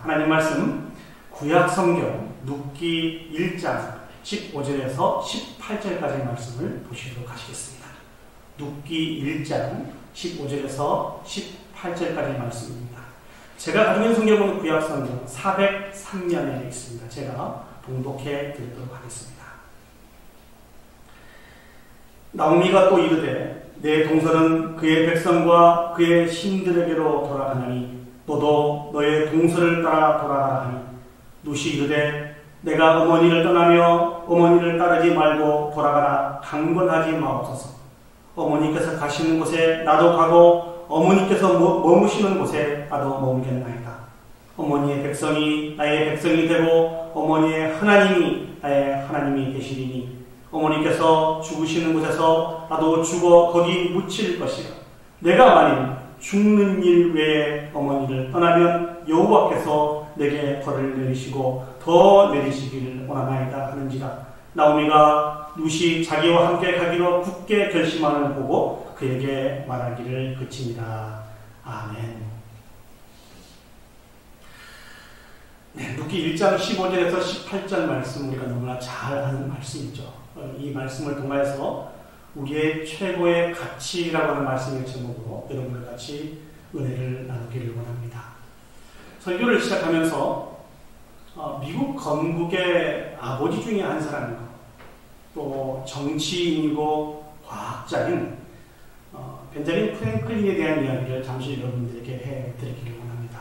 하나님 말씀 구약 성경 룻기 1장 15절에서 18절까지의 말씀을 보시도록 하시겠습니다. 룻기 1장 15절에서 18절까지의 말씀입니다. 제가 가지고 있는 성경은 구약 성경 403면에 있습니다. 제가 봉독해 드리도록 하겠습니다. 나오미가 또 이르되 내 동서는 그의 백성과 그의 신들에게로 돌아가나니 너도 너의 동서를 따라 돌아가라 하니 룻이 이르되 내가 어머니를 떠나며 어머니를 따르지 말고 돌아가라 강권하지 마옵소서. 어머니께서 가시는 곳에 나도 가고 어머니께서 머무시는 곳에 나도 머무겠나이다. 어머니의 백성이 나의 백성이 되고 어머니의 하나님이 나의 하나님이 되시리니 어머니께서 죽으시는 곳에서 나도 죽어 거기 묻힐 것이라. 내가 만일 죽는 일 외에 어머니를 떠나면 여호와께서 내게 벌을 내리시고 더 내리시기를 원하나이다 하는지라. 나오미가 룻이 자기와 함께 가기로 굳게 결심함을 보고 그에게 말하기를 그치니라. 아멘. 네, 룻기 1장 15절에서 18절 말씀 우리가 너무나 잘 아는 말씀이죠. 이 말씀을 통해서 우리의 최고의 가치라고 하는 말씀의 제목으로 여러분과 같이 은혜를 나누기를 원합니다. 설교를 시작하면서 미국 건국의 아버지 중에 한 사람이고 또 정치인이고 과학자인 벤자민 프랭클린에 대한 이야기를 잠시 여러분들에게 해드리기를 원합니다.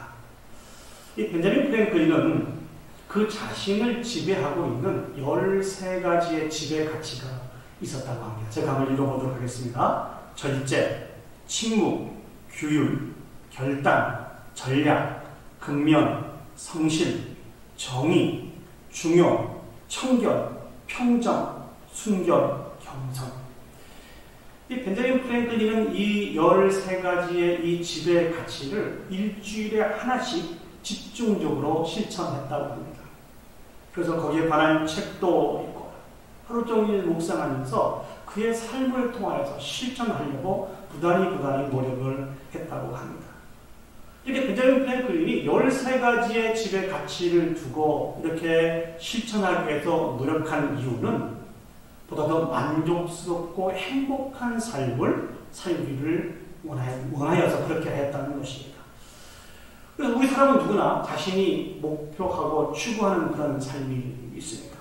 이 벤자민 프랭클린은 그 자신을 지배하고 있는 13가지의 지배 가치가 있었다고 합니다. 제가 한번 읽어보도록 하겠습니다. 절제, 침묵, 규율, 결단, 전략, 근면, 성실, 정의, 중요, 청결, 평정, 순결, 겸손. 이 벤자민 프랭클린은 이 13가지의 이 지배 가치를 일주일에 하나씩 집중적으로 실천했다고 합니다. 그래서 거기에 관한 책도 있고 하루 종일 묵상하면서 그의 삶을 통하여서 실천하려고 부단히 노력을 했다고 합니다. 이렇게 벤자민 프랭클린이 13가지의 지배 가치를 두고 이렇게 실천하기 위해서 노력한 이유는 보다 더 만족스럽고 행복한 삶을 살기를 원하여서 그렇게 했다는 것입니다. 그래서 우리 사람은 누구나 자신이 목표하고 추구하는 그런 삶이 있습니다.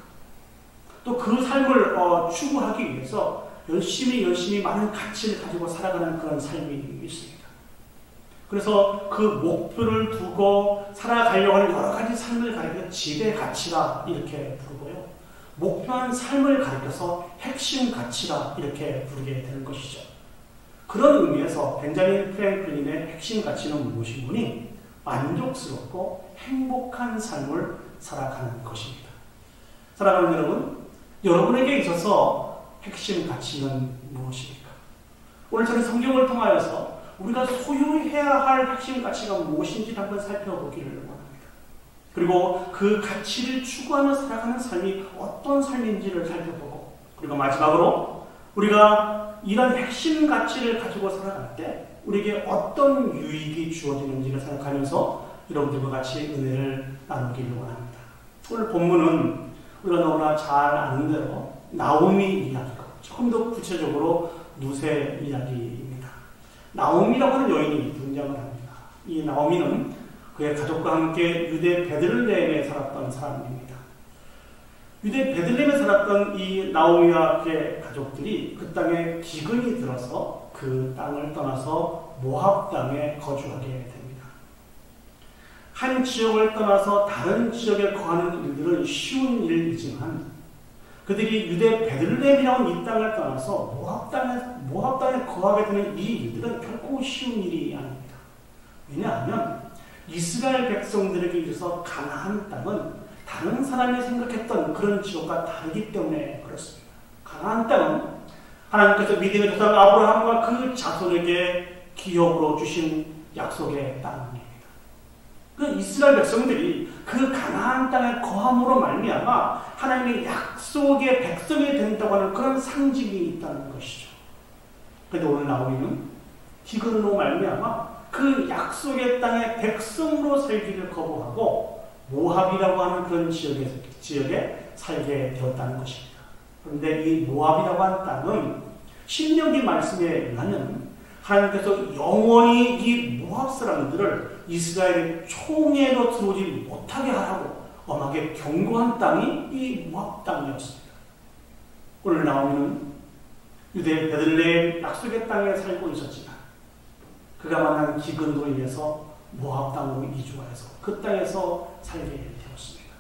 또 그 삶을 추구하기 위해서 열심히 많은 가치를 가지고 살아가는 그런 삶이 있습니다. 그래서 그 목표를 두고 살아가려고 하는 여러 가지 삶을 가리켜 지배 가치라 이렇게 부르고요. 목표한 삶을 가리켜서 핵심 가치라 이렇게 부르게 되는 것이죠. 그런 의미에서 벤자민 프랭클린의 핵심 가치는 무엇이니? 만족스럽고 행복한 삶을 살아가는 것입니다. 사랑하는 여러분, 여러분에게 있어서 핵심 가치는 무엇입니까? 오늘 저는 성경을 통하여서 우리가 소유해야 할 핵심 가치가 무엇인지 한번 살펴보기를 원합니다. 그리고 그 가치를 추구하며 살아가는 삶이 어떤 삶인지를 살펴보고, 그리고 마지막으로 우리가 이런 핵심 가치를 가지고 살아갈 때 우리에게 어떤 유익이 주어지는지를 생각하면서 여러분들과 같이 은혜를 나누기를 원합니다. 오늘 본문은 우리가 너무나 잘 아는 대로 나오미 이야기고 조금 더 구체적으로 룻의 이야기입니다. 나오미라고 하는 여인이 등장을 합니다. 이 나오미는 그의 가족과 함께 유대 베들레헴에 살았던 사람입니다. 유대 베들레헴에 살았던 이 나오미와 그의 가족들이 그 땅에 기근이 들어서 그 땅을 떠나서 모압 땅에 거주하게 됩니다. 한 지역을 떠나서 다른 지역에 거하는 일들은 쉬운 일이지만 그들이 유대 베들레헴이라는 이 땅을 떠나서 모압 땅에 거하게 되는 이 일들은 결코 쉬운 일이 아닙니다. 왜냐하면 이스라엘 백성들에게 있어서 가나안 땅은 다른 사람이 생각했던 그런 지역과 다르기 때문에 그렇습니다. 가나안 땅은 하나님께서 믿음의 조상 아브라함과 그 자손에게 기업으로 주신 약속의 땅입니다. 그 이스라엘 백성들이 그 가나안 땅에 거함으로 말미암아 하나님의 약속의 백성이 된다고 하는 그런 상징이 있다는 것이죠. 그런데 오늘 나오미는 기근으로 말미암아 그 약속의 땅의 백성으로 살기를 거부하고 모압이라고 하는 그런 지역에 살게 되었다는 것입니다. 그런데 이 모압이라고 하는 땅은 신명기 말씀에 의하면 하나님께서 영원히 이 모압 사람들을 이스라엘의 총회로 들어오지 못하게 하라고 엄하게 경고한 땅이 이 모압 땅이었습니다. 오늘 나오면 유대 베들레헴 약속의 땅에 살고 있었지만 그가 만난 기근으로 인해서 모압 땅으로 이주하여서 그 땅에서 살게 되었습니다.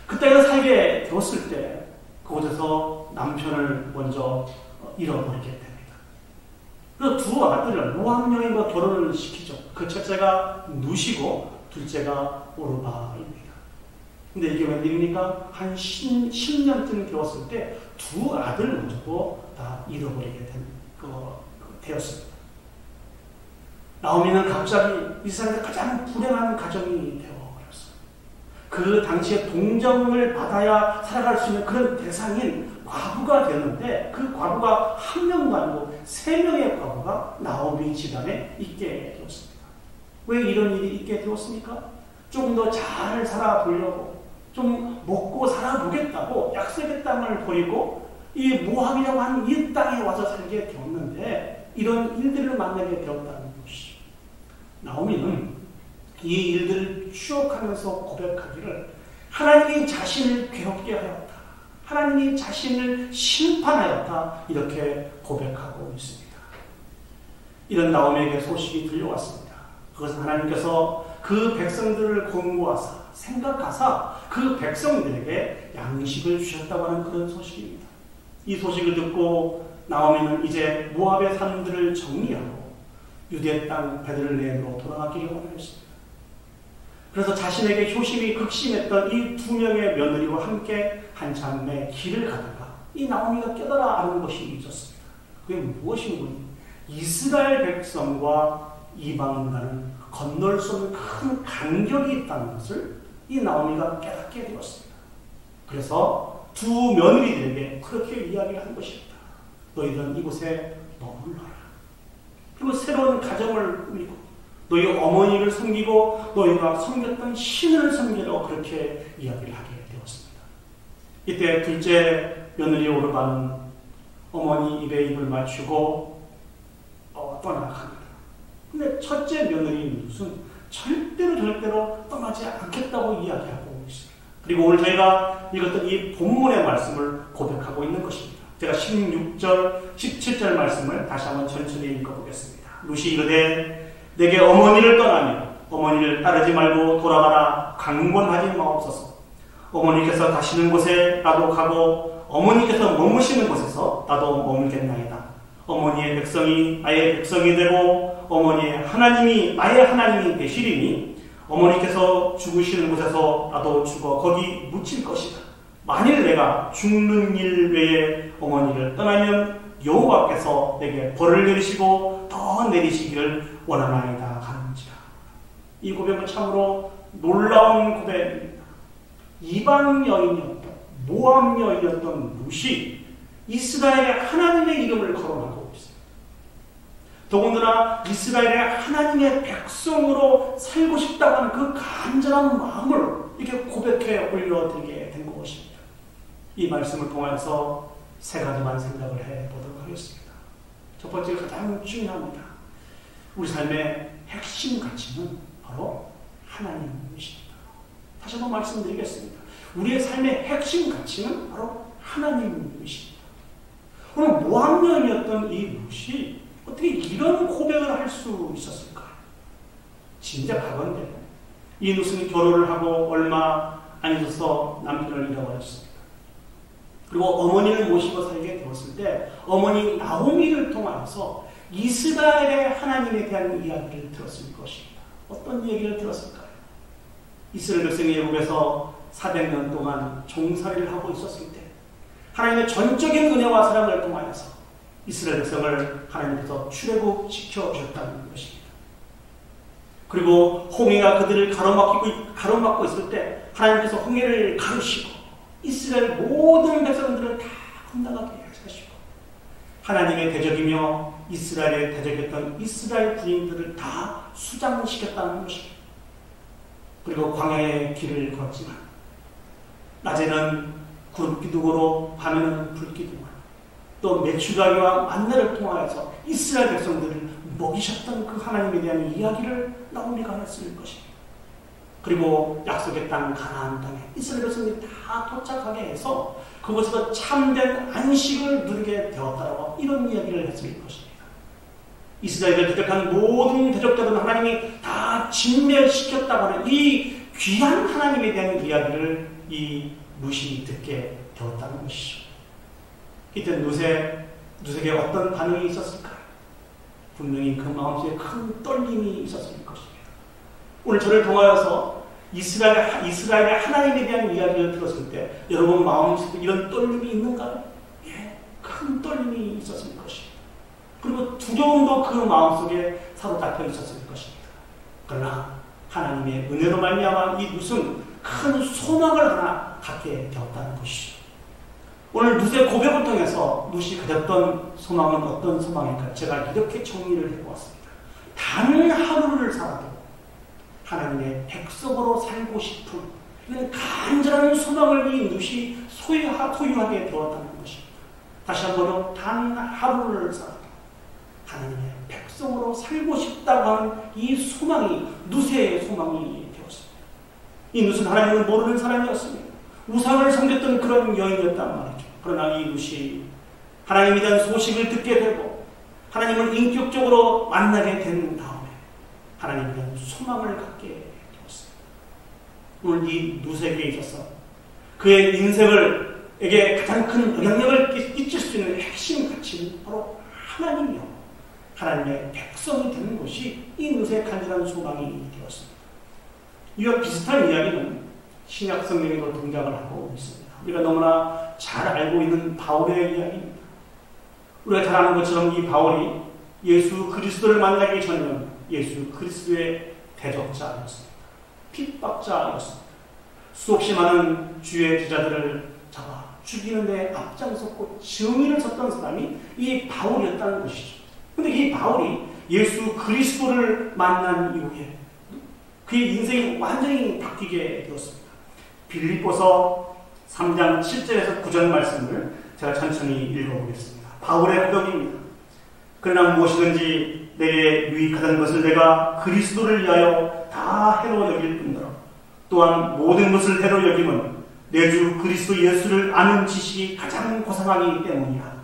그 땅에서 살게 되었을 때 그곳에서 남편을 먼저 잃어버리게 됩니다. 그 두 아들을 모압 여인과 결혼을 시키죠. 그 첫째가 누시고 둘째가 오르바입니다. 근데 이게 웬일입니까? 한 10년쯤 되었을 때 두 아들마저도 다 잃어버리게 되었습니다. 나오미는 갑자기 이스라엘의 가장 불행한 가정이 되어버렸어요. 그 당시에 동정을 받아야 살아갈 수 있는 그런 대상인 과부가 되었는데 그 과부가 한 명도 아니고 3명의 과부가 나오미 집안에 있게 되었습니다. 왜 이런 일이 있게 되었습니까? 조금 더 잘 살아보려고 좀 먹고 살아보겠다고 약속의 땅을 버리고 이 모압이라고 하는 이 땅에 와서 살게 되었는데 이런 일들을 만나게 되었다는 것이죠. 나오미는 이 일들을 추억하면서 고백하기를 하나님이 자신을 괴롭게 하였다. 하나님이 자신을 심판하였다. 이렇게 고백하고 있습니다. 이런 나오미에게 소식이 들려왔습니다. 그것은 하나님께서 그 백성들을 공고하사 생각하사 그 백성들에게 양식을 주셨다고 하는 그런 소식입니다. 이 소식을 듣고 나오미는 이제 모압의 산들을 정리하고 유대 땅 베들레헴으로 돌아가기를 원하였습니다. 그래서 자신에게 효심이 극심했던 이 2명의 며느리와 함께 한참의 길을 가다가 이 나오미가 깨달아 아는 것이 있었습니다. 그게 무엇인가? 이스라엘 백성과 이방인과는 건널 수 없는 큰 간격이 있다는 것을 이 나오미가 깨닫게 되었습니다. 그래서 두 며느리들에게 그렇게 이야기한 것입니다. 너희들은 이곳에 머물러라. 그리고 새로운 가정을 꾸리고 너희 어머니를 섬기고 너희가 섬겼던 신을 섬기라고 그렇게 이야기를 하게 되었습니다. 이때 둘째 며느리 오르바는 어머니 입에 입을 맞추고 떠나갑니다. 근데 첫째 며느리 룻은 절대로 떠나지 않겠다고 이야기하고 있습니다. 그리고 오늘 저희가 읽었던 이 본문의 말씀을 고백하고 있는 것입니다. 제가 16절, 17절 말씀을 다시 한번 천천히 읽어보겠습니다. 룻이 이르되 내게 어머니를 떠나며 어머니를 따르지 말고 돌아가라 강권하지 마옵소서. 어머니께서 가시는 곳에 나도 가고 어머니께서 머무시는 곳에서 나도 머물겠나이다. 어머니의 백성이 나의 백성이 되고 어머니의 하나님이 나의 하나님이 되시리니 어머니께서 죽으시는 곳에서 나도 죽어 거기 묻힐 것이다. 만일 내가 죽는 일 외에 어머니를 떠나면 여호와께서 내게 벌을 내리시고 더 내리시기를 원하나이다 하는지라. 이 고백은 참으로 놀라운 고백입니다. 이방 여인이었던 모압 여인이었던 룻이 이스라엘의 하나님의 이름을 거론하고 있습니다. 더군다나 이스라엘의 하나님의 백성으로 살고 싶다고 하는 그 간절한 마음을 이렇게 고백해 올려드리게 된 것입니다. 이 말씀을 통해서 3가지만 생각을 해보도록 하겠습니다. 첫 번째 가장 중요합니다. 우리 삶의 핵심 가치는 바로 하나님이십니다. 다시 한번 말씀드리겠습니다. 우리의 삶의 핵심 가치는 바로 하나님이십니다. 오늘 모압 여인이었던 이 룻이 어떻게 이런 고백을 할 수 있었을까? 진짜 바건데 이 룻은 결혼을 하고 얼마 안 있어서 남편을 잃어버렸습니다. 그리고 어머니를 모시고 살게 되었을 때 어머니 나오미를 통해서 이스라엘의 하나님에 대한 이야기를 들었을 것입니다. 어떤 얘기를 들었을까요? 이스라엘 백성이 애굽에서 400년 동안 종살이를 하고 있었을 때 하나님의 전적인 은혜와 사랑을 통하여서 이스라엘 백성을 하나님께서 출애굽시켜 주셨다는 것입니다. 그리고 홍해가 그들을 가로막고 있을 때 하나님께서 홍해를 가르시고 이스라엘 모든 백성들을 다 건너가게 하시고 하나님의 대적이며 이스라엘에 대적했던 이스라엘 군인들을 다 수장시켰다는 것입니다. 그리고 광야의 길을 걷지만 낮에는 구름기둥으로 밤에는 불기둥으로 또 메추라기와 만나를 통하여서 이스라엘 백성들을 먹이셨던 그 하나님에 대한 이야기를 나오미가 했을 것입니다. 그리고 약속의 땅 가나안 땅에 이스라엘 백성들이 다 도착하게 해서 그곳에서 참된 안식을 누리게 되었다라고 이런 이야기를 했을 것입니다. 이스라엘을 대적한 모든 대적자들은 하나님이 다 진멸시켰다고 하는 이 귀한 하나님에 대한 이야기를 이 룻이 듣게 되었다는 것이죠. 이때 룻에게 어떤 반응이 있었을까? 분명히 그 마음속에 큰 떨림이 있었을 것입니다. 오늘 저를 통하여서 이스라엘의 하나님에 대한 이야기를 들었을 때 여러분 마음속에 이런 떨림이 있는가요? 예, 큰 떨림이 있었을 것입니다. 그리고 두려움도 그 마음속에 사로잡혀 있었을 것입니다. 그러나 하나님의 은혜로 말미암아 이 룻은 큰 소망을 하나 갖게 되었다는 것이죠. 오늘 룻의 고백을 통해서 룻이 가졌던 소망은 어떤 소망일까? 제가 이렇게 정리를 해보았습니다. 단 하루를 살아도 하나님의 백성으로 살고 싶은 이런 간절한 소망을 이 룻이 소유하게 되었다는 것입니다. 다시 한번요. 단 하루를 살아도 하나님의 백성으로 살고 싶다고 하는 이 소망이 룻의 소망이 되었습니다. 이 룻은 하나님을 모르는 사람이었습니다. 우상을 섬겼던 그런 여인이었단 말이죠. 그러나 이 룻이 하나님에 대한 소식을 듣게 되고 하나님을 인격적으로 만나게 된 다음에 하나님에 대한 소망을 갖게 되었습니다. 오늘 이 룻에게 있어서 그의 인생에게 가장 큰 영향력을 끼칠 수 있는 핵심 가치는 바로 하나님이요. 하나님의 백성이 되는 것이 이 룻의 간절한 소망이 되었습니다. 이와 비슷한 이야기는 신약 성경에도 등장을 하고 있습니다. 우리가 너무나 잘 알고 있는 바울의 이야기입니다. 우리가 잘 아는 것처럼 이 바울이 예수 그리스도를 만나기 전에는 예수 그리스도의 대적자였습니다. 핍박자였습니다. 수없이 많은 주의 제자들을 잡아 죽이는 데 앞장섰고 증인을 섰던 사람이 이 바울이었다는 것이죠. 그런데 이 바울이 예수 그리스도를 만난 이후에 그의 인생이 완전히 바뀌게 되었습니다. 빌립보서 3장 7절에서 9절 말씀을 제가 천천히 읽어보겠습니다. 바울의 고백입니다. 그러나 무엇이든지 내게 유익하던 것을 내가 그리스도를 위하여 다 해로 여길 뿐더러 또한 모든 것을 해로 여김은 내 주 그리스도 예수를 아는 지식이 가장 고상하기 때문이라.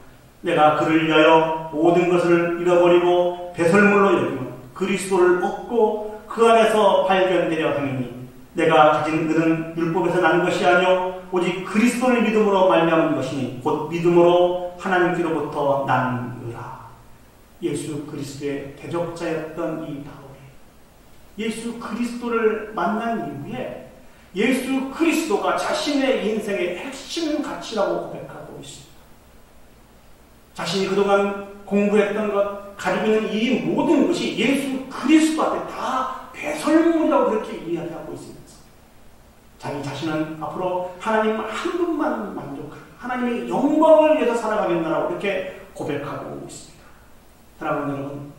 내가 그를 위하여 모든 것을 잃어버리고 배설물로 여김은 그리스도를 얻고 그 안에서 발견되려 하느니 내가 가진 은은 율법에서 난 것이 아니요 오직 그리스도를 믿음으로 말미암은 것이니 곧 믿음으로 하나님께로부터 난 의라. 예수 그리스도의 대적자였던 이 바울이 예수 그리스도를 만난 이후에 예수 그리스도가 자신의 인생의 핵심 가치라고 고백하고 있습니다. 자신이 그동안 공부했던 것, 가지고 있는 이 모든 것이 예수 그리스도 앞에 다 배설물이라고 그렇게 이야기하고 있습니다. 자기 자신은 앞으로 하나님 한 분만 만족하고 하나님의 영광을 위해서 살아가겠다라고 이렇게 고백하고 있습니다. 사랑하는 여러분,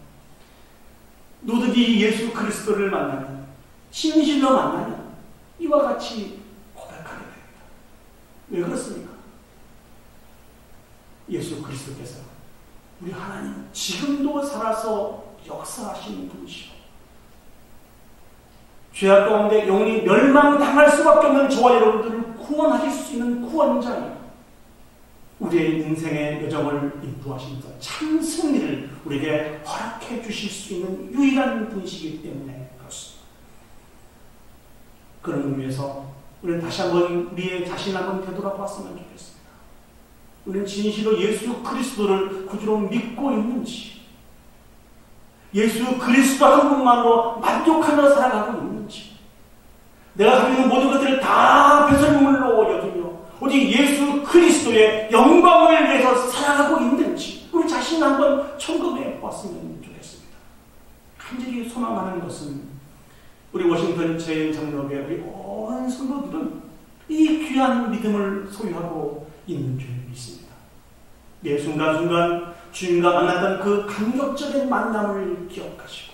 누구든지 예수 그리스도를 만나면 진실로 만나면 이와 같이 고백하게 됩니다. 왜 그렇습니까? 예수 그리스도께서 우리 하나님 지금도 살아서 역사하시는 분이시오. 죄악 가운데 영원히 멸망당할 수밖에 없는 저와 여러분들을 구원하실 수 있는 구원자이요. 우리의 인생의 여정을 인도하시면서 참 승리를 우리에게 허락해 주실 수 있는 유일한 분이시기 때문에 그렇습니다. 그런 의미에서 우리는 다시 한번 우리의 자신 한번 되돌아봤으면 좋겠습니다. 우리는 진실로 예수 그리스도를 구주로 믿고 있는지, 예수 그리스도 한 분만으로 만족하며 살아가고 있는지, 내가 가지고 있는 모든 것들을 다 배설물로 여기며 오직 예수 그리스도의 영광을 위해서 살아가고 있는지 우리 자신을 한번 점검해 보았으면 좋겠습니다. 간절히 소망하는 것은 우리 워싱턴 제1장로교회 우리 온 성도들은 이 귀한 믿음을 소유하고 있는 줄 믿습니다. 매 순간순간 주님과 만났던 그 감격적인 만남을 기억하시고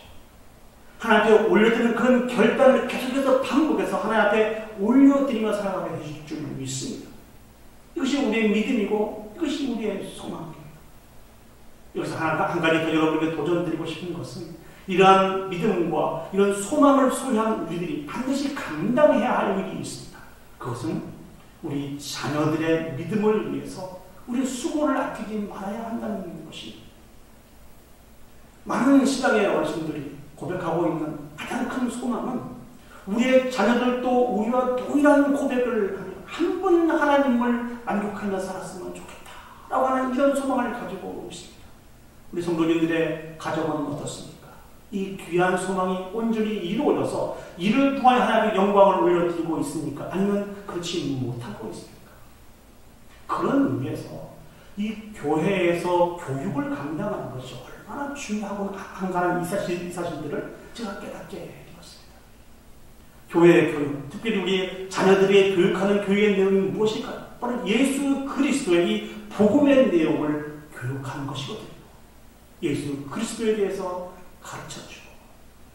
하나님 앞에 올려드리는 그런 결단을 계속해서 반복해서 하나님 앞에 올려드리며 살아가게 되실 줄 믿습니다. 이것이 우리의 믿음이고 이것이 우리의 소망입니다. 여기서 한 가지 더 여러분에게 도전드리고 싶은 것은 이러한 믿음과 이런 소망을 소유한 우리들이 반드시 감당해야 할 일이 있습니다. 그것은 우리 자녀들의 믿음을 위해서 우리 수고를 아끼지 말아야 한다는 것입니다. 많은 시장의 어르신들이 고백하고 있는 가장 큰 소망은 우리의 자녀들도 우리와 동일한 고백을 하며 한 번 하나님을 만족하며 살았으면 좋겠다라고 하는 이런 소망을 가지고 있습니다. 우리 성도님들의 가정은 어떻습니까? 이 귀한 소망이 온전히 이루어져서 이를 통하여 하나님의 영광을 올려드리고 있습니까? 아니면 그렇지 못하고 있습니까? 그런 의미에서 이 교회에서 교육을 감당하는 것이 얼마나 중요하고 한가한 이 사실들을 제가 깨닫게 되었습니다. 교회의 교육, 특별히 우리 자녀들이 교육하는 교육의 내용이 무엇일까요? 바로 예수 그리스도의 이 복음의 내용을 교육하는 것이거든요. 예수 그리스도에 대해서 가르쳐주고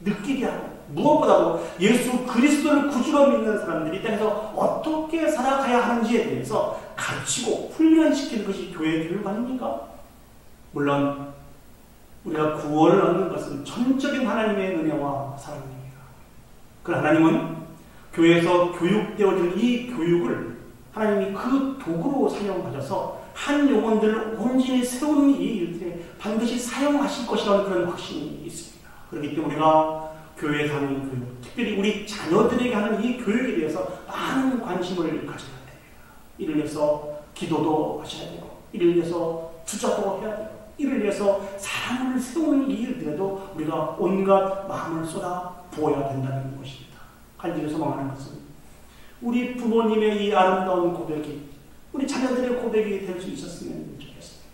느끼게 하고 무엇보다도 예수 그리스도를 구주로 믿는 사람들이 이 땅에서 어떻게 살아가야 하는지에 대해서 가르치고 훈련시키는 것이 교회의 교육 아닙니까? 물론 우리가 구원을 얻는 것은 전적인 하나님의 은혜와 사랑입니다. 그러나 하나님은 교회에서 교육되어진 이 교육을 하나님이 그 도구로 사용하셔서 한 영혼들을 온전히 세우는 이 일들에 반드시 사용하실 것이라는 그런 확신이 있습니다. 그렇기 때문에 우리가 교회에서 하는 교육, 특별히 우리 자녀들에게 하는 이 교육에 대해서 많은 관심을 가져야 됩니다. 이를 위해서 기도도 하셔야 되고, 이를 위해서 투자도 해야 되고, 이를 위해서 사람을 세우는 이 일들에도 우리가 온갖 마음을 쏟아 부어야 된다는 것입니다. 간절히 소망하는 것은 우리 부모님의 이 아름다운 고백이 우리 자녀들의 고백이 될 수 있었으면 좋겠습니다.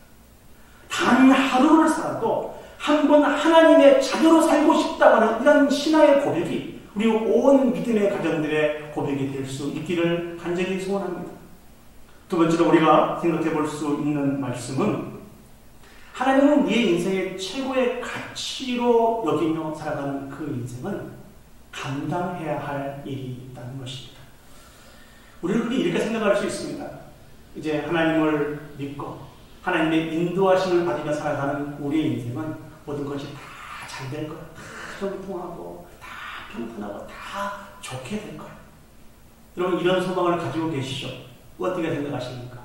단 하루를 살아도 한 번 하나님의 자녀로 살고 싶다고 하는 이런 신앙의 고백이 우리 온 믿음의 가정들의 고백이 될 수 있기를 간절히 소원합니다. 두 번째로 우리가 생각해 볼 수 있는 말씀은 하나님은 우리의 인생의 최고의 가치로 여기며 살아가는 그 인생은 감당해야 할 일이 있다는 것입니다. 우리는 이렇게 생각할 수 있습니다. 이제 하나님을 믿고 하나님의 인도하심을 받으며 살아가는 우리의 인생은 모든 것이 다 잘 될 거예요. 다 형통하고 다 평탄하고 다 좋게 될 거예요. 여러분 이런 소망을 가지고 계시죠? 어떻게 생각하십니까?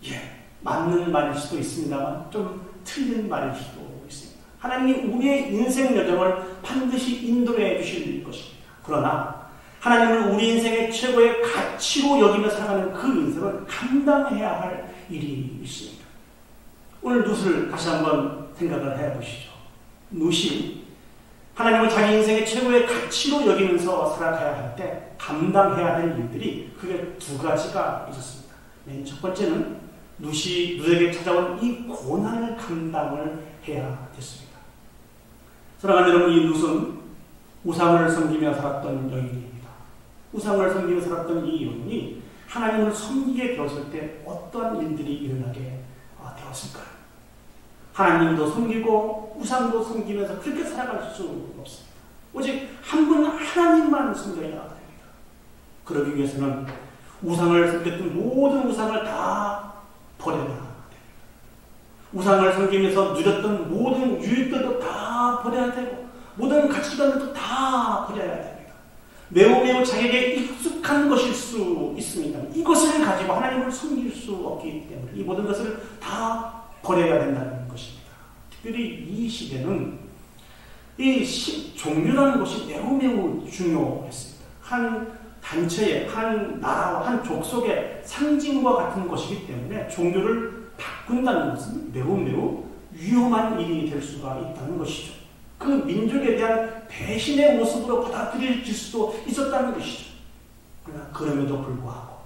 예, 맞는 말일 수도 있습니다만 좀 틀린 말일 수도 있습니다. 하나님이 우리의 인생 여정을 반드시 인도해 주실 것입니다. 그러나 하나님을 우리 인생의 최고의 가치로 여기며 살아가는 그 인생은 감당해야 할 일이 있습니다. 오늘 룻을 다시 한번 생각을 해보시죠. 룻이 하나님을 자기 인생의 최고의 가치로 여기면서 살아가야 할 때 감당해야 할 일들이 그게 두 가지가 있었습니다. 맨 첫 번째는 룻에게 찾아온 이 고난을 감당을 해야 됐습니다. 사랑하는 여러분, 이 룻은 우상을 섬기며 살았던 여인입니다. 우상을 섬기며 살았던 이 여인이 하나님을 섬기게 되었을 때 어떠한 일들이 일어나게 되었을까요? 하나님도 섬기고 우상도 섬기면서 그렇게 살아갈 수 없습니다. 오직 한 분 하나님만 섬겨야 됩니다. 그러기 위해서는 우상을 섬겼던 모든 우상을 다 버려야 됩니다. 우상을 섬기면서 누렸던 모든 유익들도 다 버려야 되고 모든 가치관들도 다 버려야 됩니다. 매우 자기에게 익숙한 것일 수 있습니다. 이것을 가지고 하나님을 섬길 수 없기 때문에 이 모든 것을 다 버려야 된다는 것입니다. 특별히 이 시대는 이 종교라는 것이 매우 중요했습니다. 한 단체의, 한 나라와 한 족속의 상징과 같은 것이기 때문에 종교를 바꾼다는 것은 매우 위험한 일이 될 수가 있다는 것이죠. 그 민족에 대한 배신의 모습으로 받아들일 수도 있었다는 것이죠. 그러나 그럼에도 불구하고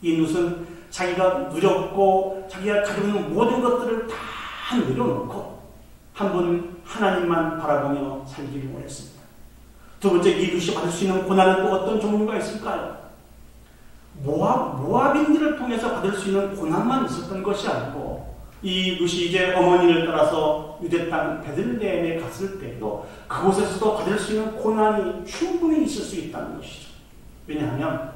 이 룻은 자기가 누렸고 자기가 가지고 있는 모든 것들을 다 내려놓고 한 분 하나님만 바라보며 살기를 원했습니다. 두 번째, 이 룻이 받을 수 있는 고난은 또 어떤 종류가 있을까요? 모압인들을 통해서 받을 수 있는 고난만 있었던 것이 아니고 이 룻이 이제 어머니를 따라서 유대 땅 베들레헴에 갔을 때에도 그곳에서도 받을 수 있는 고난이 충분히 있을 수 있다는 것이죠. 왜냐하면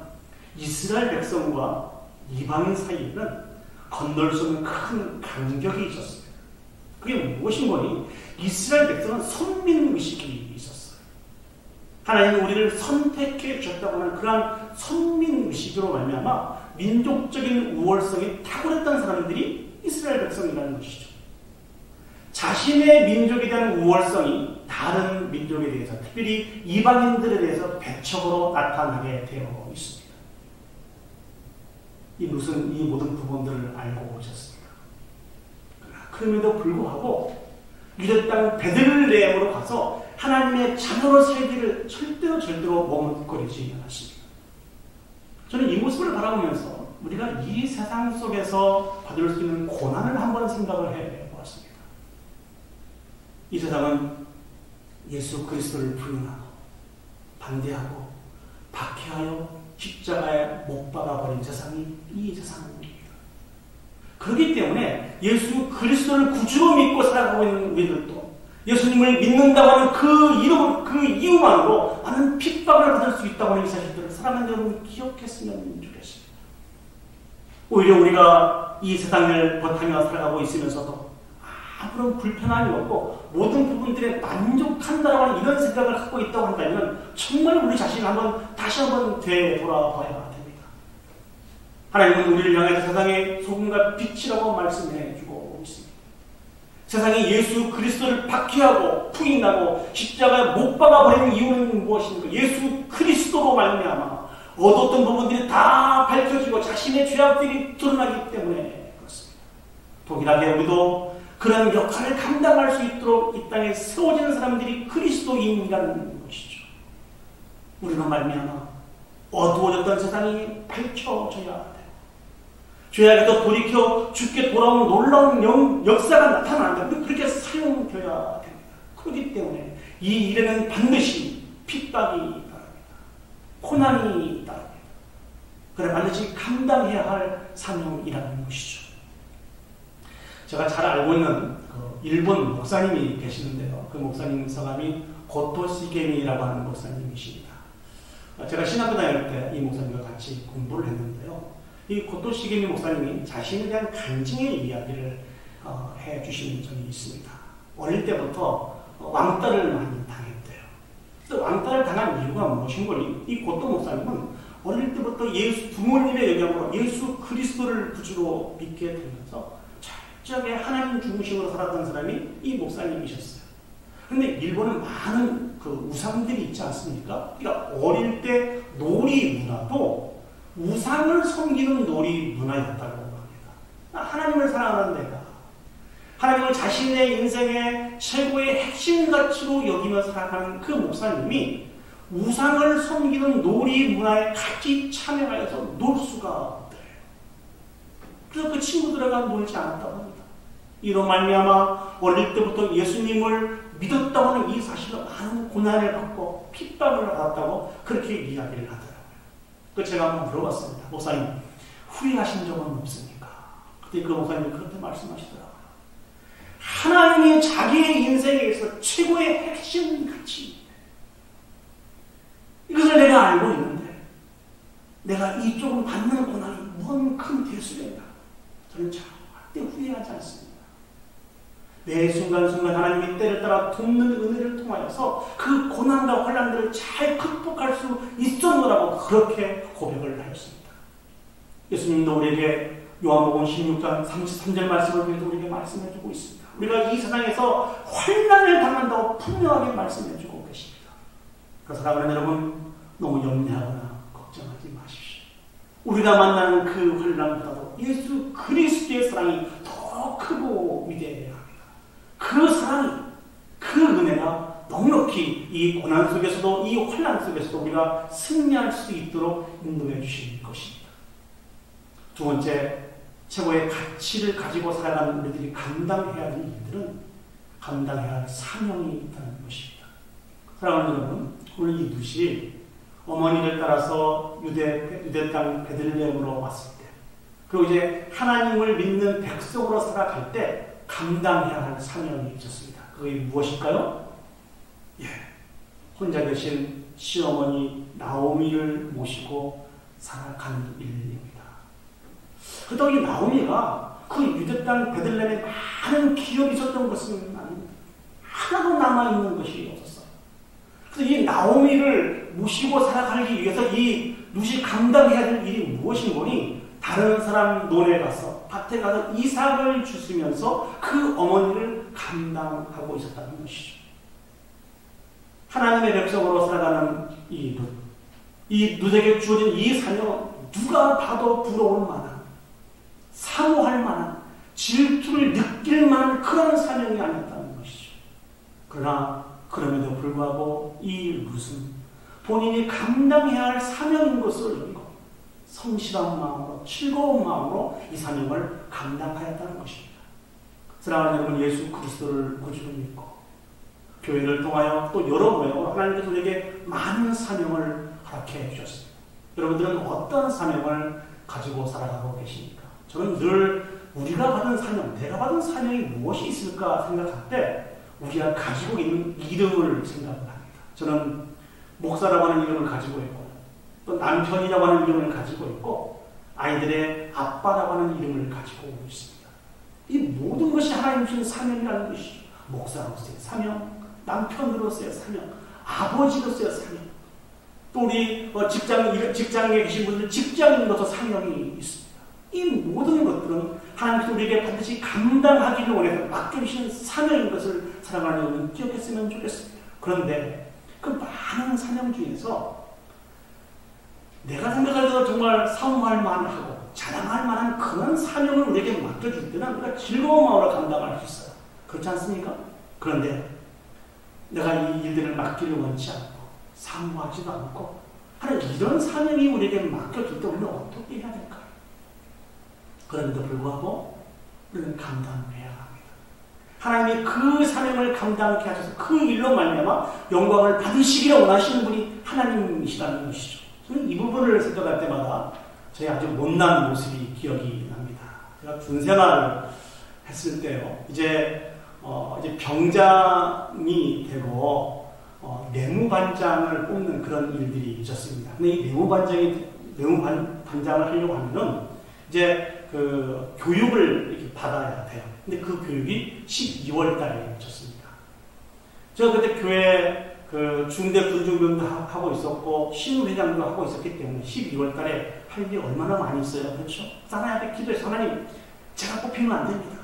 이스라엘 백성과 이방인 사이에는 건널 수 없는 큰 간격이 있었어요. 그게 무엇인 거니? 이스라엘 백성은 선민의식이 있었어요. 하나님은 우리를 선택해 주셨다고 하는 그러한 선민의식으로 말미암아 민족적인 우월성이 탁월했던 사람들이 이스라엘 백성이라는 것이죠. 자신의 민족에 대한 우월성이 다른 민족에 대해서, 특별히 이방인들에 대해서 배척으로 나타나게 되어 있습니다. 이 룻은 이 모든 부분들을 알고 오셨습니다. 그럼에도 불구하고 유대 땅 베들레헴으로 가서 하나님의 자녀로 살기를 절대로 머뭇거리지 않았습니다. 저는 이 모습을 바라보면서 우리가 이 세상 속에서 받을 수 있는 고난을 한번 생각을 해보았습니다. 이 세상은 예수 그리스도를 부인하고 반대하고 박해하여 십자가에 못 박아버린 세상이 이 세상입니다. 그렇기 때문에 예수 그리스도를 구주로 믿고 살아가고 있는 우리들도 예수님을 믿는다고 하는 그 이름, 그 이유만으로 많은 핍박을 받을 수 있다고 하는 이 사실들을 사랑하는 여러분 기억했으면 좋겠습니다. 오히려 우리가 이 세상을 버타며 살아가고 있으면서도 아무런 불편함이 없고 모든 부분들에 만족한다라고 하는 이런 생각을 갖고 있다고 한다면 정말 우리 자신을 다시 한번 되돌아봐야 됩니다. 하나님은 우리를 향해서 세상의 소금과 빛이라고 말씀해 주고 있습니다. 세상이 예수 그리스도를 박해하고 부인하고 십자가에 못 박아버리는 이유는 무엇입니까? 예수 그리스도로 말미암아 얻었던 부분들이 다 밝혀지고 자신의 죄악들이 드러나기 때문에 그렇습니다. 동일하게 우리도 그런 역할을 감당할 수 있도록 이 땅에 세워지는 사람들이 그리스도인이라는 것이죠. 우리가 말미암아 어두워졌던 세상이 밝혀져야 돼요. 죄악에서 돌이켜 죽게 돌아오는 놀라운 역사가 나타난다. 그렇게 사용되어야 됩니다. 그렇기 때문에 이 일에는 반드시 핍박이 따릅니다. 고난이 따릅니다. 그래 반드시 감당해야 할 사명이라는 것이죠. 제가 잘 알고 있는 일본 목사님이 계시는데요. 그 목사님 성함이 고토시게미라고 하는 목사님이십니다. 제가 신학교 다닐 때 이 목사님과 같이 공부를 했는데요. 이 고토시게미 목사님이 자신에 대한 간증의 이야기를 해주시는 적이 있습니다. 어릴 때부터 왕따를 많이 당했대요. 왕따를 당한 이유가 무엇인 거니? 이 고토 목사님은 어릴 때부터 부모님의 영향으로 예수 그리스도를 구주로 믿게 되면서 철저하게 하나님 중심으로 살았던 사람이 이 목사님이셨어요. 그런데 일본은 많은 그 우상들이 있지 않습니까? 그러니까 어릴 때 놀이 문화도 우상을 섬기는 놀이 문화였다고 합니다. 하나님을 사랑하는 내가 하나님을 자신의 인생의 최고의 핵심 가치로 여기며 살아가는 그 목사님이 우상을 섬기는 놀이 문화에 같이 참여하여서 놀 수가 없대요. 그래서 그 친구들과 놀지 않았다고 합니다. 이로 말미암아 어릴 때부터 예수님을 믿었다고 하는 이 사실로 많은 고난을 받고 핍박을 받았다고 그렇게 이야기를 하더라고요. 그 제가 한번 물어봤습니다. 목사님, 후회하신 적은 없습니까? 그때 그 목사님이 그렇게 말씀하시더라고요. 하나님이 자기의 인생에서 최고의 핵심 가치, 이것을 내가 알고 있는데 내가 이쪽은 받는 고난이 무언 큰 대수인가? 저는 절대 후회하지 않습니다. 매 순간순간 하나님이 때를 따라 돕는 은혜를 통하여서 그 고난과 환난들을 잘 극복할 수 있었노라고 그렇게 고백을 하였습니다. 예수님도 우리에게 요한복음 16장 33절 말씀을 통해서 우리에게 말씀해주고 있습니다. 우리가 이 세상에서 환난을 당한다고 분명하게 말씀해주고 계십니다. 그래서 사랑하는 여러분, 너무 염려하거나 걱정하지 마십시오. 우리가 만나는 그 환난보다도 예수 그리스도의 사랑이 더 크고 위대해야 합니다. 그 사랑이, 그 은혜가 넉넉히 이 고난 속에서도 이 환난 속에서도 우리가 승리할 수 있도록 인도해 주실 것입니다. 두 번째, 최고의 가치를 가지고 살아가는 우리들이 감당해야 할 일들은 감당해야 할 사명이 있다는 것입니다. 사랑하는 여러분, 오늘 이 룻이 어머니를 따라서 유대 땅 베들레헴으로 왔을 때 그리고 이제 하나님을 믿는 백성으로 살아갈 때 감당해야 할 사명이 있었습니다. 그게 무엇일까요? 예, 혼자 계신 시어머니 나오미를 모시고 살아가는 일입니다. 그렇다고 이 나오미가 그 유대 땅 베들레헴에 많은 기업이 있었던 것은 아닙니다. 하나도 남아있는 것이 없었어요. 그래서 이 나오미를 모시고 살아가기 위해서 이 룻이 감당해야 될 일이 무엇인 거니? 다른 사람 논에 가서 밭에 가서 이삭을 주시면서 그 어머니를 감당하고 있었다는 것이죠. 하나님의 백성으로 살아가는 이 룻, 이 룻에게 주어진 이 사명은 누가 봐도 부러울 만한, 사모할 만한, 질투를 느낄 만한 그런 사명이 아니었다는 것이죠. 그러나 그럼에도 불구하고 이 룻은 본인이 감당해야 할 사명인 것을 여기고 성실한 마음으로, 즐거운 마음으로 이 사명을 감당하였다는 것입니다. 사랑하는 여러분, 예수 그리스도를 구주로 믿고 교회를 통하여 또 여러 모양으로 하나님께서 우리에게 많은 사명을 허락해 주셨습니다. 여러분들은 어떤 사명을 가지고 살아가고 계십니까? 저는 늘 우리가 받은 사명, 내가 받은 사명이 무엇이 있을까 생각할 때 우리가 가지고 있는 이름을 생각을 합니다. 저는 목사라고 하는 이름을 가지고 있고 또 남편이라고 하는 이름을 가지고 있고 아이들의 아빠라고 하는 이름을 가지고 있습니다. 이 모든 것이 하나님 주신 사명이라는 것이죠. 목사로서의 사명, 남편으로서의 사명, 아버지로서의 사명, 또 우리 직장에 계신 분들 직장인으로서 사명이 있습니다. 이 모든 것들은 하나님께서 우리에게 반드시 감당하기를 원해서 맡겨주신 사명인 것을 사랑하는 여러분 기억했으면 좋겠습니다. 그런데 그 많은 사명 중에서 내가 생각할 때도 정말 사모할 만하고 자랑할 만한 그런 사명을 우리에게 맡겨줄 때는 우리가 즐거운 마음으로 감당할 수 있어요. 그렇지 않습니까? 그런데 내가 이 일들을 맡기를 원치 않고 사모하지도 않고 하는 이런 사명이 우리에게 맡겨질 때 우리는 어떻게 해야 될까요? 그런데도 불구하고 우리는 감당해야 합니다. 하나님이 그 사명을 감당케 하셔서 그 일로 말미암아 영광을 받으시기를 원하시는 분이 하나님이시라는 것이죠. 저는 이 부분을 생각할 때마다 저희 아주 못난 모습이 기억이 납니다. 제가 군생활을 했을 때요. 이제 병장이 되고 내무반장을 뽑는 그런 일들이 있었습니다. 근데 이 내무반장을 하려고 하면은 이제 그 교육을 이렇게 받아야 돼요. 근데 그 교육이 12월 달에 있었습니다. 제가 그때 교회 그 중대 군중병도 하고 있었고 신우회장도 하고 있었기 때문에 12월 달에 할 일이 얼마나 많이 있어요. 그렇죠? 하나님께 기도해서 하나님 제가 뽑히면 안 됩니다.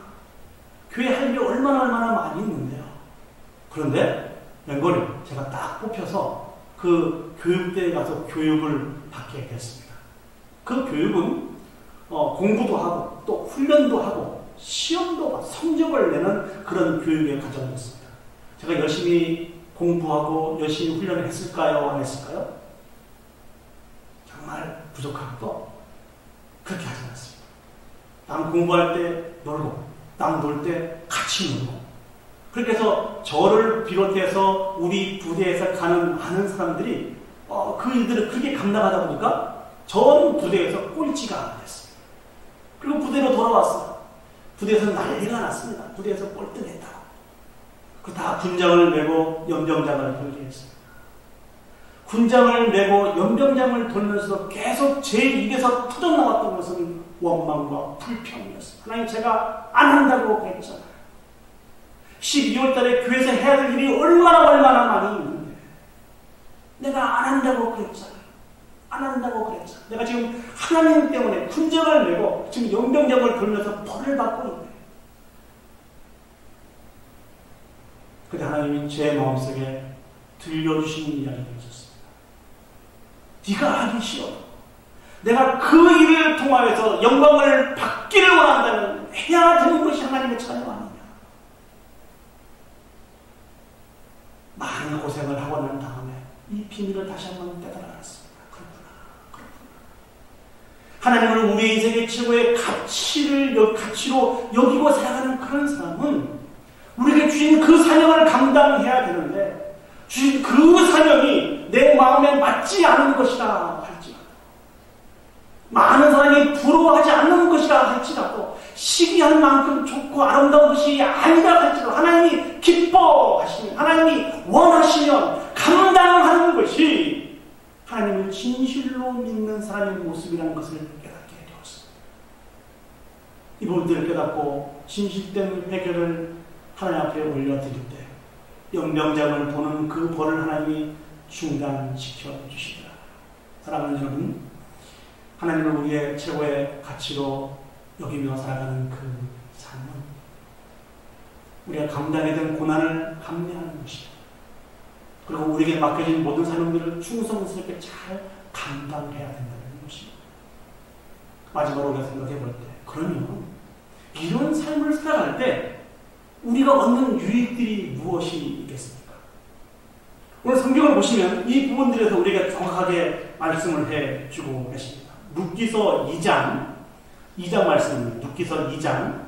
교회 할 일이 얼마나 많이 있는데요. 그런데 웬걸요? 제가 딱 뽑혀서 그 교육대에 가서 교육을 받게 됐습니다. 그 교육은 공부도 하고 또 훈련도 하고 시험도 하고 성적을 내는 그런 교육의 과정이었습니다. 제가 열심히 공부하고 열심히 훈련을 했을까요? 안 했을까요? 정말 부족하고도 그렇게 하지 않았습니다. 남 공부할 때 놀고 남 놀 때 같이 놀고 그렇게 해서 저를 비롯해서 우리 부대에서 가는 많은 사람들이 그 일들을 그렇게 감당하다 보니까 전 부대에서 꼴찌가 됐습니다. 그리고 부대로 돌아왔어요. 부대에서 난리가 났습니다. 부대에서 꼴등했다고. 그 다 군장을 메고 연병장을 돌리했습니다. 군장을 메고 연병장을 돌면서도 계속 제 입에서 터져나왔던 것은 원망과 불평이었습니다. 하나님 제가 안 한다고 그랬잖아요. 12월 달에 교회에서 해야 될 일이 얼마나 많이 있는데 내가 안 한다고 그랬잖아요. 안 한다고 그랬잖아요. 내가 지금 하나님 때문에 군장을 메고 지금 연병장을 돌면서 벌을 받고 있는데 근데 하나님이 제 마음속에 들려주신 이야기가 있었습니다. 네가 하기 싫어도 내가 그 일을 통하여서 영광을 받기를 원한다면 해야 되는 것이 하나님의 자녀 아니냐. 많은 고생을 하고 난 다음에 이 비밀을 다시 한번 깨달아 알았습니다. 그렇구나. 하나님을 우리의 인생의 최고의 가치로 여기고 살아가는 그런 사람은 우리에게 주신 그 사명을 감당해야 되는데 주신 그 사명이 내 마음에 맞지 않은 것이라 할지라도 많은 사람이 부러워하지 않는 것이 사람의 모습이라는 것을 깨닫게 되었습니다. 이 부분들을 깨닫고 진실된 회개를 하나님 앞에 올려드릴 때 영병장을 보는 그 벌을 하나님이 중단시켜 주시더라. 사랑하는 여러분, 하나님을 우리의 최고의 가치로 여기며 살아가는 그 삶은 우리가 감당해야 될 고난을 감내하는 것이다. 그리고 우리에게 맡겨진 모든 사명들을 충성스럽게 잘 감당해야 된다는 것입니다. 마지막으로 우리가 생각해 볼 때, 그러면 이런 삶을 살아갈 때 우리가 얻는 유익들이 무엇이 있겠습니까? 오늘 성경을 보시면 이 부분들에서 우리가 정확하게 말씀을 해주고 계십니다. 룻기서 2장 말씀입니다. 룻기서 2장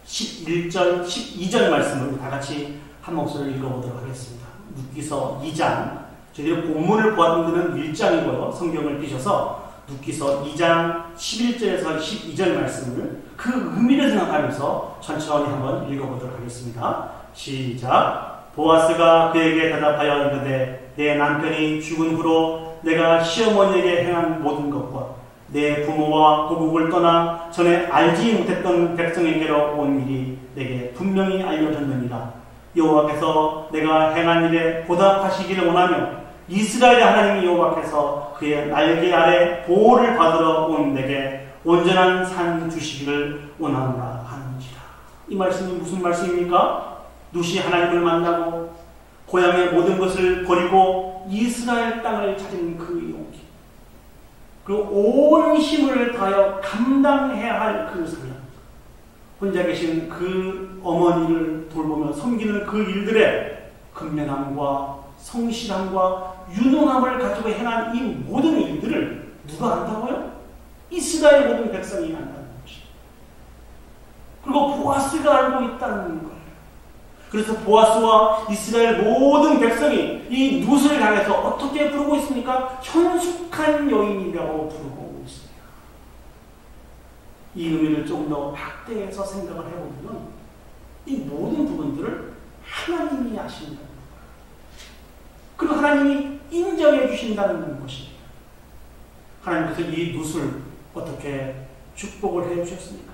11절, 12절 말씀을 다 같이 한 목소리를 읽어보도록 하겠습니다. 룻기서 2장, 저희들이 본문을 보았던 데는 1장이고요. 성경을 띄셔서 룻기서 2장 11절에서 12절 말씀을 그 의미를 생각하면서 천천히 한번 읽어보도록 하겠습니다. 시작. 보아스가 그에게 대답하여 이르되 내 남편이 죽은 후로 내가 시어머니에게 행한 모든 것과 내 부모와 고국을 떠나 전에 알지 못했던 백성에게로 온 일이 내게 분명히 알려졌느니라. 여호와께서 내가 행한 일에 보답하시기를 원하며 이스라엘의 하나님 여호와께서 그의 날개 아래 보호를 받으러 온 내게 온전한 산 주시기를 원하노라 하는지라. 이 말씀이 무슨 말씀입니까? 룻이 하나님을 만나고 고향의 모든 것을 버리고 이스라엘 땅을 찾은 그 용기, 그 온 힘을 다하여 감당해야 할 그 사명, 혼자 계신 그 어머니를 돌보며 섬기는 그 일들에 근면함과 성실함과 유능함을 가지고 행한 이 모든 일들을 누가 안다고요? 이스라엘 모든 백성이 안다는 것입니다. 그리고 보아스가 알고 있다는 거예요. 그래서 보아스와 이스라엘 모든 백성이 이 룻을 향해서 어떻게 부르고 있습니까? 현숙한 여인이라고 부르고 있습니다. 이 의미를 조금 더 확대해서 생각을 해보면 이 모든 부분들을 하나님이 아신다는 거예요. 그리고 하나님이 인정해 주신다는 것입니다. 하나님께서 이 룻을 어떻게 축복을 해 주셨습니까?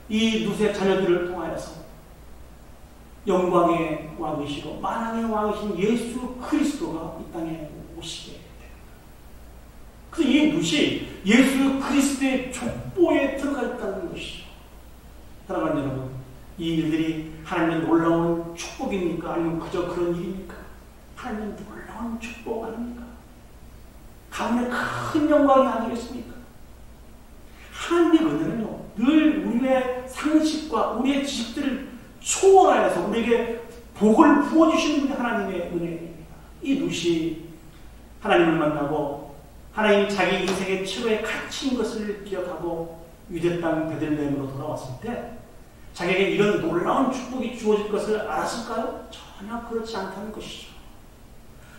이 룻의 자녀들을 통하여서 영광의 왕이시고 만왕의 왕이신 예수 그리스도가 이 땅에 오시게 됩니다. 그래서 이 룻이 예수 그리스도의 족보에 들어가 있다는 것이죠. 사랑하는 여러분, 이 일들이 하나님의 놀라운 축복입니까? 아니면 그저 그런 일입니까? 하나님의 놀라운 축복 아닙니까? 가문의 큰 영광이 아니겠습니까? 하나님의 은혜는요, 늘 우리의 상식과 우리의 지식들을 초월하여서 우리에게 복을 부어주시는 분이 하나님의 은혜입니다. 이 룻이 하나님을 만나고 하나님 자기 인생의 최고의 가치인 것을 기억하고 유대 땅 베들레헴으로 돌아왔을 때 자기에게 이런 놀라운 축복이 주어질 것을 알았을까요? 전혀 그렇지 않다는 것이죠.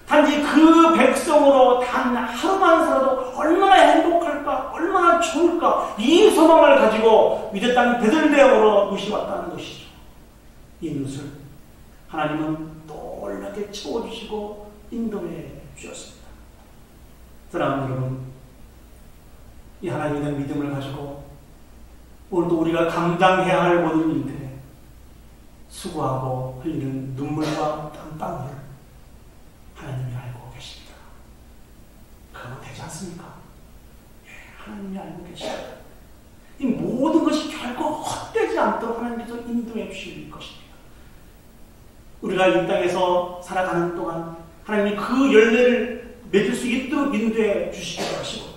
단지 그 백성으로 단 하루만 살아도 얼마나 행복할까, 얼마나 좋을까, 이 소망을 가지고 유대 땅 베들레헴으로 룻이 왔다는 것이죠. 이 룻을 하나님은 놀랍게 채워주시고 인도해 주셨습니다. 사랑하는 여러분, 이 하나님에 대한 믿음을 가지고 오늘도 우리가 감당해야 할 모든 일들에 수고하고 흘리는 눈물과 땀방울을 하나님이 알고 계십니다. 그러면 되지 않습니까? 예, 하나님이 알고 계십니다. 이 모든 것이 결코 헛되지 않도록 하나님께서 인도해 주실 것입니다. 우리가 이 땅에서 살아가는 동안 하나님이 그 열매를 맺을 수 있도록 인도해 주시기도 하시고,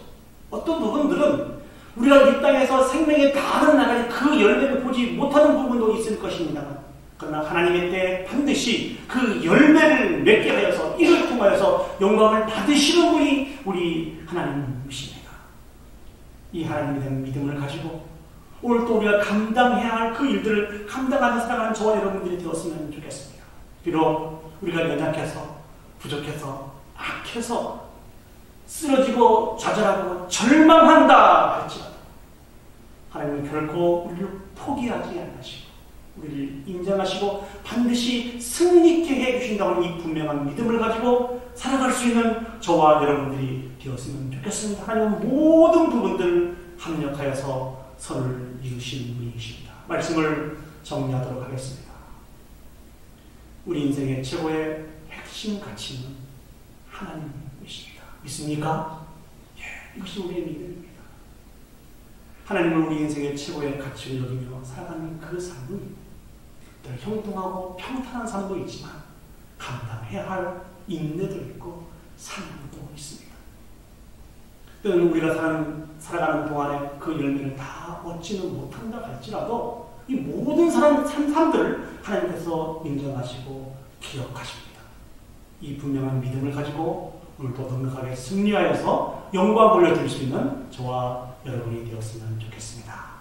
어떤 부분들은 우리가 이 땅에서 생명의 다른 나날에 그 열매를 보지 못하는 부분도 있을 것입니다만, 그러나 하나님의 때에 반드시 그 열매를 맺게 하여서 이를 통하여서 영광을 받으시는 분이 우리 하나님이십니다. 이 하나님에 대한 믿음을 가지고 오늘 또 우리가 감당해야 할 그 일들을 감당하며 살아가는 저와 여러분들이 되었으면 좋겠습니다. 비록 우리가 연약해서 부족해서 악해서 쓰러지고 좌절하고 절망한다 할지라도 하나님은 결코 우리를 포기하지 않으시고 우리를 인정하시고 반드시 승리있게 해주신다고 하는 이 분명한 믿음을 가지고 살아갈 수 있는 저와 여러분들이 되었으면 좋겠습니다. 하나님은 모든 부분들을 합력하여서 선을 이루신 분이십니다. 말씀을 정리하도록 하겠습니다. 우리 인생의 최고의 핵심 가치는 하나님이십니다. 믿습니까? 예, 이것이 우리의 믿음입니다. 하나님을 우리 인생의 최고의 가치를 여기며 살아가는 그 삶은 늘 형통하고 평탄한 삶도 있지만 감당해야 할 인내도 있고 사명도 있습니다. 때로는 우리가 살아가는 동안에 그 열매를 다 얻지는 못한다 할지라도 이 모든 삶들을 하나님께서 인정하시고 기억하십니다. 이 분명한 믿음을 가지고 오늘도 넉넉하게 승리하여서 영광 올려드릴 수 있는 저와 여러분이 되었으면 좋겠습니다.